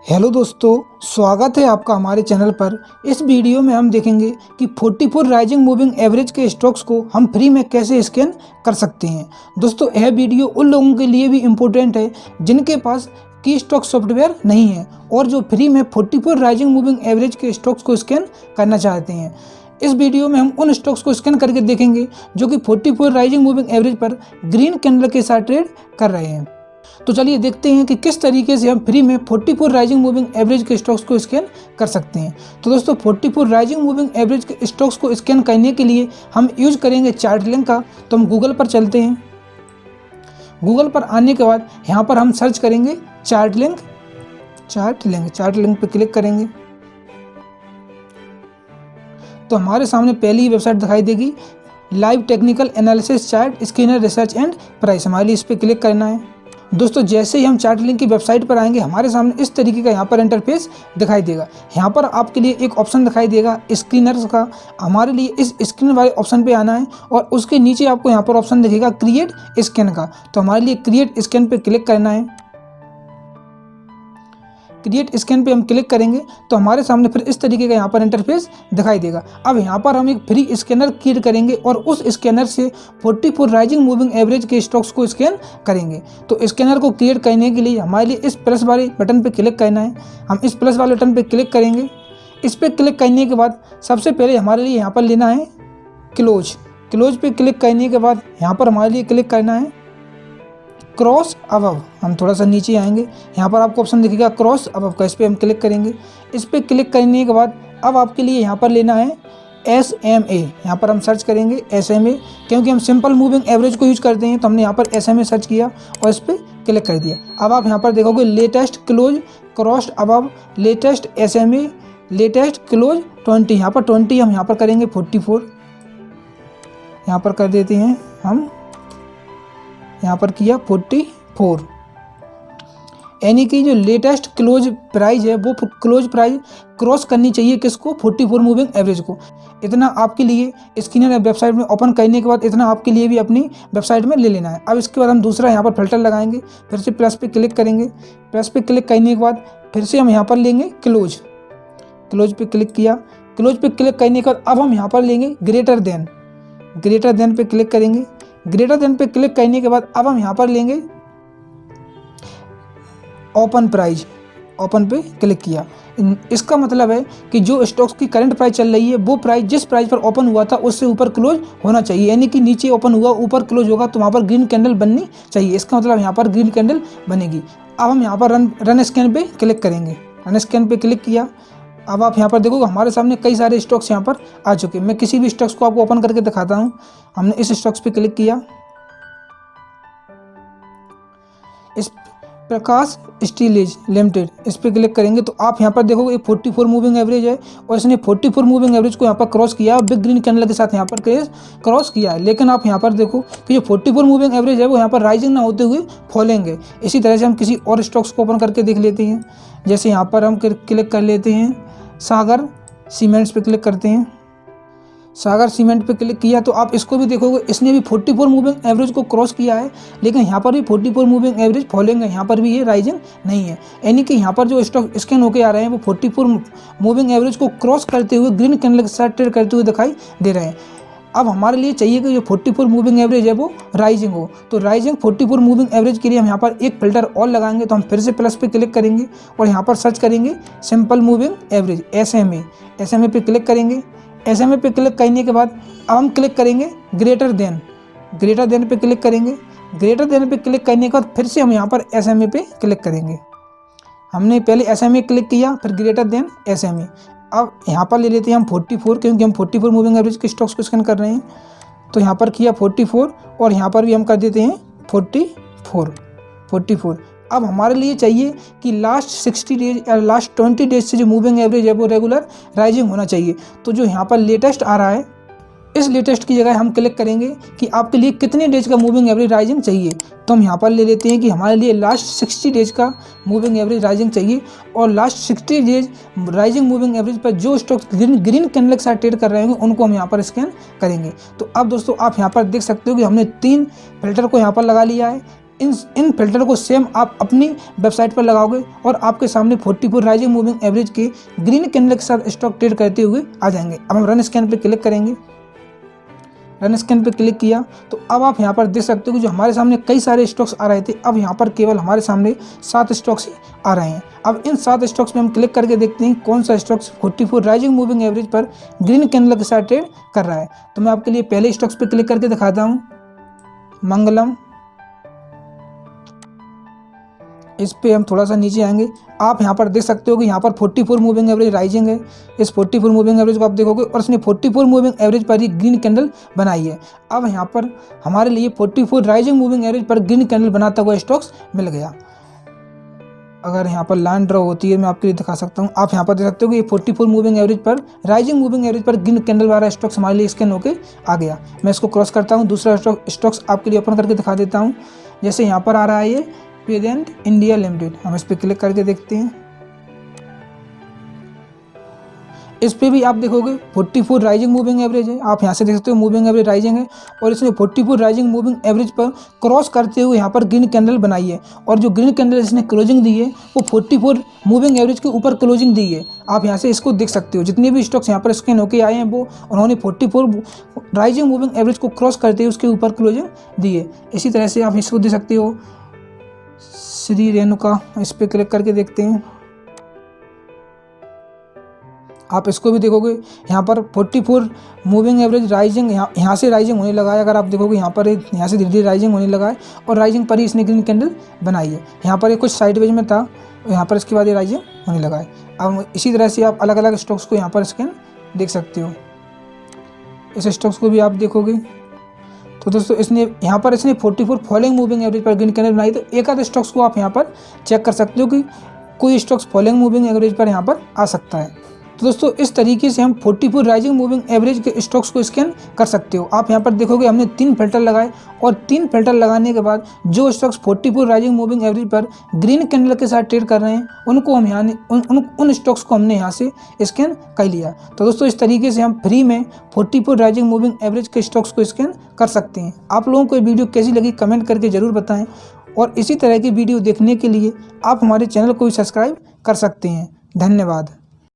Hello दोस्तों, स्वागत है आपका हमारे चैनल पर। इस वीडियो में हम देखेंगे कि 44 राइजिंग मूविंग एवरेज के स्टॉक्स को हम फ्री में कैसे स्कैन कर सकते हैं। दोस्तों, यह वीडियो उन लोगों के लिए भी इम्पोर्टेंट है जिनके पास की स्टॉक सॉफ्टवेयर नहीं है और जो फ्री में 44 राइजिंग मूविंग एवरेज के स्टॉक्स को स्कैन करना चाहते हैं। इस वीडियो में हम उन स्टॉक्स को स्कैन करके देखेंगे जो कि 44 राइजिंग मूविंग एवरेज पर ग्रीन कैंडल के साथ ट्रेड कर रहे हैं। तो चलिए देखते हैं कि किस तरीके से हम फ्री में 44 राइजिंग मूविंग एवरेज के स्टॉक्स को स्कैन कर सकते हैं। तो दोस्तों, 44 राइजिंग मूविंग एवरेज के स्टॉक्स को स्कैन करने के लिए हम यूज करेंगे चार्ट लिंक का। तो हम गूगल पर चलते हैं। गूगल पर आने के बाद यहाँ पर हम सर्च करेंगे चार्ट लिंक पर क्लिक करेंगे तो हमारे सामने पहली वेबसाइट दिखाई देगी, live technical analysis chart scanner research and price. हमारे लिए इस पर क्लिक करना है। दोस्तों, जैसे ही हम चार्ट लिंक की वेबसाइट पर आएंगे हमारे सामने इस तरीके का यहाँ पर इंटरफेस दिखाई देगा। यहाँ पर आपके लिए एक ऑप्शन दिखाई देगा स्क्रीनर्स का। हमारे लिए इस स्क्रीन वाले ऑप्शन पे आना है और उसके नीचे आपको यहाँ पर ऑप्शन दिखेगा क्रिएट स्कैन का। तो हमारे लिए क्रिएट स्कैन पे क्लिक करना है। क्रिएट स्कैन पे हम क्लिक करेंगे तो हमारे सामने फिर इस तरीके का यहाँ पर इंटरफेस दिखाई देगा। अब यहाँ पर हम एक फ्री स्कैनर क्रिएट करेंगे और उस स्कैनर से 44 राइजिंग मूविंग एवरेज के स्टॉक्स को स्कैन करेंगे। तो स्कैनर को क्रिएट करने के लिए हमारे लिए इस प्लस वाले बटन पे क्लिक करना है। हम इस प्लस वाले बटन पे क्लिक करेंगे। इस पर क्लिक करने के बाद सबसे पहले हमारे लिए यहाँ पर लेना है क्लोज पे क्लिक करने के बाद यहाँ पर हमारे लिए क्लिक करना है क्रॉस अबव। हम थोड़ा सा नीचे आएंगे, यहाँ पर आपको ऑप्शन दिखेगा क्रॉस अबव का। इस पर हम क्लिक करेंगे। इस पर क्लिक करने के बाद अब आपके लिए यहाँ पर लेना है SMA। यहाँ पर हम सर्च करेंगे SMA, क्योंकि हम सिंपल मूविंग एवरेज को यूज करते हैं तो हमने यहाँ पर SMA सर्च किया और इस पर क्लिक कर दिया। अब आप यहाँ पर देखोगे latest close cross above latest SMA latest close 20। यहाँ पर 20 हम यहाँ पर करेंगे 44, यहाँ पर कर देते हैं हम, यहाँ पर किया 44। यानी कि जो लेटेस्ट क्लोज प्राइस है वो क्लोज प्राइस क्रॉस करनी चाहिए किसको, 44 मूविंग एवरेज को। इतना आपके लिए स्कैनर वेबसाइट में ओपन करने के बाद इतना आपके लिए भी अपनी वेबसाइट में ले लेना है। अब इसके बाद हम दूसरा यहाँ पर फिल्टर लगाएंगे, फिर से प्लस पे क्लिक करेंगे। प्लस पे क्लिक करने के बाद फिर से हम यहाँ पर लेंगे क्लोज पे क्लिक किया। क्लोज पे क्लिक करने के बाद अब हम यहाँ पर लेंगे ग्रेटर देन पे क्लिक करेंगे। ग्रेटर देन पे क्लिक करने के बाद अब हम यहाँ पर लेंगे ओपन पे क्लिक किया। इसका मतलब है कि जो स्टॉक्स की करंट प्राइस चल रही है वो प्राइस जिस प्राइस पर ओपन हुआ था उससे ऊपर क्लोज होना चाहिए। यानी कि नीचे ओपन हुआ ऊपर क्लोज होगा तो वहाँ पर ग्रीन कैंडल बननी चाहिए। इसका मतलब यहाँ पर ग्रीन कैंडल बनेगी। अब हम यहाँ पर रन स्कैन पे क्लिक करेंगे। रन स्कैन पे क्लिक किया। अब आप यहाँ पर देखोगे हमारे सामने कई सारे स्टॉक्स यहाँ पर आ चुके हैं। मैं किसी भी स्टॉक्स को आपको ओपन करके दिखाता हूँ। हमने इस स्टॉक्स पे क्लिक किया, इस प्रकाश स्टीलेज लिमिटेड, इस पर क्लिक करेंगे तो आप यहाँ पर देखोगे 44 मूविंग एवरेज है और इसने 44 मूविंग एवरेज को यहाँ पर क्रॉस किया, बिग ग्रीन कैंडल के साथ यहाँ पर क्रॉस किया है। लेकिन आप यहाँ पर देखो कि जो 44 मूविंग एवरेज है वो यहाँ पर राइजिंग ना होते हुए फॉलिंग है। इसी तरह से हम किसी और स्टॉक्स को ओपन करके देख लेते हैं। जैसे यहाँ पर हम क्लिक कर लेते हैं सागर सीमेंट्स पे क्लिक करते हैं। सागर सीमेंट पे क्लिक किया तो आप इसको भी देखोगे, इसने भी 44 मूविंग एवरेज को क्रॉस किया है, लेकिन यहाँ पर भी 44 मूविंग एवरेज फॉलोइंग है, यहाँ पर भी ये राइजिंग नहीं है। यानी कि यहाँ पर जो स्टॉक स्कैन होकर आ रहे हैं वो 44 मूविंग एवरेज को क्रॉस करते हुए ग्रीन कैंडल के साथ ट्रेड करते हुए दिखाई दे रहे हैं। अब हमारे लिए चाहिए कि जो 44 मूविंग एवरेज है वो राइजिंग हो। तो राइजिंग 44 मूविंग एवरेज के लिए हम यहाँ पर एक फिल्टर और लगाएंगे। तो हम फिर से प्लस पे क्लिक करेंगे और यहाँ पर सर्च करेंगे सिंपल मूविंग एवरेज SMA पे क्लिक करेंगे। SMA पे क्लिक करने के बाद अब हम क्लिक करेंगे ग्रेटर देन पे क्लिक करेंगे। ग्रेटर देन पे क्लिक करने के बाद फिर से हम यहाँ पर SMA पे क्लिक करेंगे। हमने पहले SMA क्लिक किया, फिर ग्रेटर देन SMA। अब यहाँ पर ले लेते हैं हम 44, क्योंकि हम 44 मूविंग एवरेज के स्टॉक्स को स्कैन कर रहे हैं। तो यहाँ पर किया 44 और यहाँ पर भी हम कर देते हैं 44। अब हमारे लिए चाहिए कि लास्ट 60 डेज या लास्ट 20 डेज से जो मूविंग एवरेज है वो रेगुलर राइजिंग होना चाहिए। तो जो यहाँ पर लेटेस्ट आ रहा है, इस लेटेस्ट की जगह हम क्लिक करेंगे कि आपके लिए कितने डेज का मूविंग एवरेज राइजिंग चाहिए। तो हम यहाँ पर ले लेते हैं कि हमारे लिए लास्ट 60 डेज का मूविंग एवरेज राइजिंग चाहिए और last 60 days rising moving average पर जो स्टॉक्स ग्रीन कैंडल के साथ ट्रेड कर रहे होंगे उनको हम यहाँ पर स्कैन करेंगे। तो अब दोस्तों आप यहाँ पर देख सकते हो कि हमने 3 फिल्टर को यहाँ पर लगा लिया है। इन फिल्टर को सेम आप अपनी वेबसाइट पर लगाओगे और आपके सामने 44 राइजिंग मूविंग एवरेज के ग्रीन कैंडल के साथ स्टॉक ट्रेड करते हुए आ जाएंगे। अब हम रन स्कैन पे क्लिक करेंगे। रन स्कैन पे क्लिक किया तो अब आप यहाँ पर देख सकते हो कि जो हमारे सामने कई सारे स्टॉक्स आ रहे थे, अब यहाँ पर केवल हमारे सामने 7 स्टॉक्स ही आ रहे हैं। अब इन 7 स्टॉक्स में हम क्लिक करके देखते हैं कौन सा स्टॉक्स 44 राइजिंग मूविंग एवरेज पर ग्रीन कैंडल के साथ ट्रेड कर रहा है। तो मैं आपके लिए पहले स्टॉक्स पे क्लिक करके दिखाता हूँ। मंगलम, इस पे हम थोड़ा सा नीचे आएंगे। आप यहाँ पर देख सकते हो कि यहाँ पर 44 मूविंग एवरेज राइजिंग है। इस 44 मूविंग एवरेज को आप देखोगे और इसने 44 मूविंग एवरेज पर ही ग्रीन कैंडल बनाई है। अब यहाँ पर हमारे लिए 44 राइजिंग मूविंग एवरेज पर ग्रीन कैंडल बनाता हुआ स्टॉक्स मिल गया। अगर यहाँ पर लाइन ड्रॉ होती है मैं आपके लिए दिखा सकता हूँ। आप यहाँ पर देख सकते हो कि 44 मूविंग एवरेज पर राइजिंग मूविंग एवरेज पर ग्रीन कैंडल वाला स्टॉक्स हमारे लिए स्कैन होकर आ गया। मैं इसको क्रॉस करता हूँ, दूसरा स्टॉक्स आपके लिए ओपन करके दिखा देता हूँ। जैसे यहाँ पर आ रहा है ये पेरेंट इंडिया लिमिटेड, हम इस पर क्लिक करके देखते हैं। इस पे भी आप देखोगे 44 राइजिंग मूविंग एवरेज है। आप यहाँ से देख सकते हो मूविंग एवरेज राइजिंग है और इसने 44 राइजिंग मूविंग एवरेज पर क्रॉस करते हुए यहाँ पर ग्रीन कैंडल बनाई है और जो ग्रीन कैंडल इसने क्लोजिंग दी है वो 44 मूविंग एवरेज के ऊपर क्लोजिंग दी है। आप यहाँ से इसको देख सकते हो। जितने भी स्टॉक्स यहाँ पर स्कैन होके आए हैं वो उन्होंने 44 राइजिंग मूविंग एवरेज को क्रॉस करते हुए उसके ऊपर क्लोजिंग दी है। इसी तरह से आप इसको देख सकते हो श्री रेणुका, इस पर क्लिक करके देखते हैं। आप इसको भी देखोगे यहाँ पर 44 मूविंग एवरेज राइजिंग यहाँ से राइजिंग होने लगा है। अगर आप देखोगे यहाँ पर यहाँ से धीरे धीरे राइजिंग होने लगा है और राइजिंग पर ही इसने ग्रीन कैंडल बनाई है। यहाँ पर ये कुछ साइडवेज में था, यहाँ पर इसके बाद ये राइजिंग होने लगा है। अब इसी तरह से आप अलग अलग स्टॉक्स को यहाँ पर स्कैन देख सकते हो। इस स्टॉक्स को भी आप देखोगे तो दोस्तों इसने यहाँ पर इसने 44 फॉलोइंग मूविंग एवरेज पर ग्रीन कैंडल बनाई। तो एक आध स्टॉक्स को आप यहाँ पर चेक कर सकते हो कि कोई स्टॉक्स फॉलोइंग मूविंग एवरेज पर यहाँ पर आ सकता है। तो दोस्तों इस तरीके से हम 44 राइजिंग मूविंग एवरेज के स्टॉक्स को स्कैन कर सकते हो। आप यहाँ पर देखोगे हमने 3 फिल्टर लगाए और 3 फिल्टर लगाने के बाद जो स्टॉक्स 44 राइजिंग मूविंग एवरेज पर ग्रीन कैंडल के साथ ट्रेड कर रहे हैं उनको हम यहाँ उन स्टॉक्स को हमने यहाँ से स्कैन कर लिया। तो दोस्तों इस तरीके से हम फ्री में 44 राइजिंग मूविंग एवरेज के स्टॉक्स को स्कैन कर सकते हैं। आप लोगों को ये वीडियो कैसी लगी कमेंट करके ज़रूर बताएँ और इसी तरह की वीडियो देखने के लिए आप हमारे चैनल को भी सब्सक्राइब कर सकते हैं। धन्यवाद।